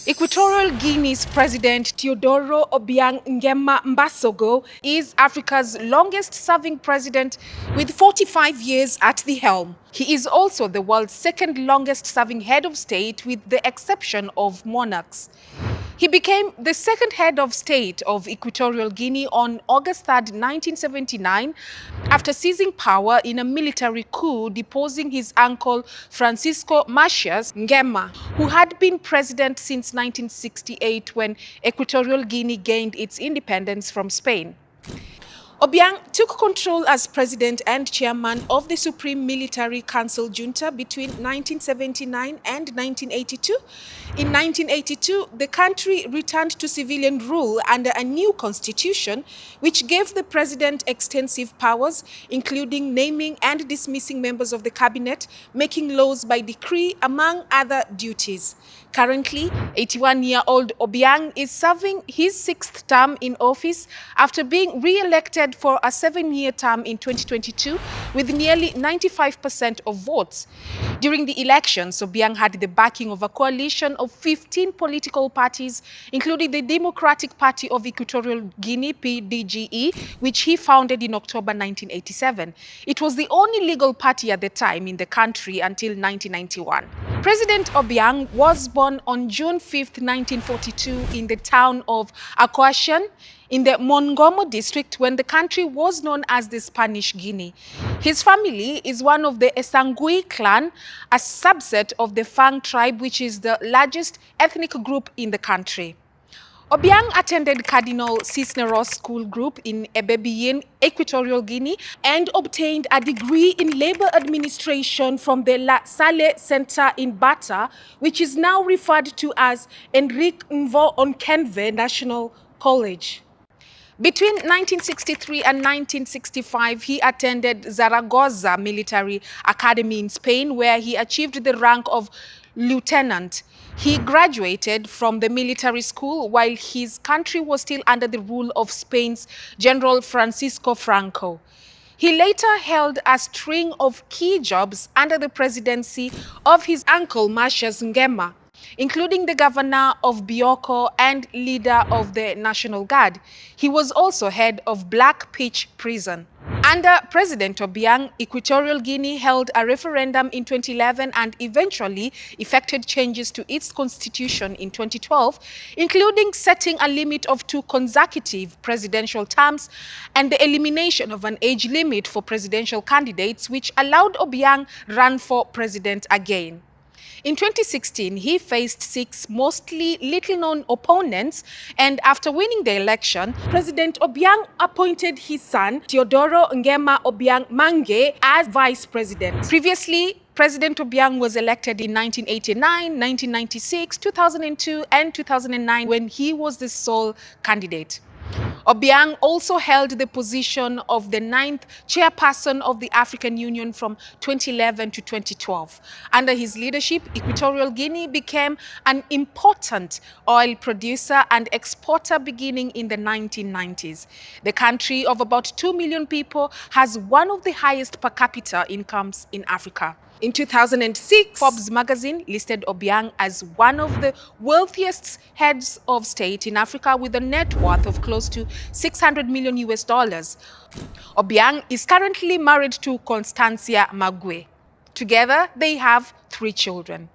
Equatorial Guinea's President Teodoro Obiang Nguema Mbasogo is Africa's longest-serving president with 45 years at the helm. He is also the world's second longest-serving head of state with the exception of monarchs. He became the second head of state of Equatorial Guinea on August 3, 1979, after seizing power in a military coup deposing his uncle Francisco Macias Nguema, who had been president since 1968 when Equatorial Guinea gained its independence from Spain. Obiang took control as president and chairman of the Supreme Military Council junta between 1979 and 1982. In 1982, the country returned to civilian rule under a new constitution, which gave the president extensive powers, including naming and dismissing members of the cabinet, making laws by decree, among other duties. Currently, 81-year-old Obiang is serving his sixth term in office after being re-elected for a 7-year term in 2022 with nearly 95% of votes. During the elections, Obiang had the backing of a coalition of 15 political parties, including the Democratic Party of Equatorial Guinea, PDGE, which he founded in October 1987. It was the only legal party at the time in the country until 1991. President Obiang was born on June 5, 1942 in the town of Aquashan in the Mongomo district when the country was known as the Spanish Guinea. His family is one of the Esangui clan, a subset of the Fang tribe, which is the largest ethnic group in the country. Obiang attended Cardinal Cisneros School Group in Ebebiyin, Equatorial Guinea, and obtained a degree in labor administration from the La Salle Center in Bata, which is now referred to as Enrique Mvo Onkenve National College. Between 1963 and 1965, he attended Zaragoza Military Academy in Spain, where he achieved the rank of lieutenant. He graduated from the military school while his country was still under the rule of Spain's General Francisco Franco. He later held a string of key jobs under the presidency of his uncle Macias Nguema, including the governor of Bioko and leader of the National Guard. He was also head of Black Pitch Prison. Under President Obiang, Equatorial Guinea held a referendum in 2011 and eventually effected changes to its constitution in 2012, including setting a limit of 2 consecutive presidential terms and the elimination of an age limit for presidential candidates, which allowed Obiang run for president again. In 2016, he faced 6 mostly little-known opponents, and after winning the election, President Obiang appointed his son, Teodoro Nguema Obiang Mange, as vice president. Previously, President Obiang was elected in 1989, 1996, 2002, and 2009 when he was the sole candidate. Obiang also held the position of the 9th chairperson of the African Union from 2011 to 2012. Under his leadership, Equatorial Guinea became an important oil producer and exporter beginning in the 1990s. The country of about 2 million people has one of the highest per capita incomes in Africa. In 2006, Forbes magazine listed Obiang as one of the wealthiest heads of state in Africa with a net worth of close to $600 million. Obiang is currently married to Constancia Magwe. Together, they have 3 children.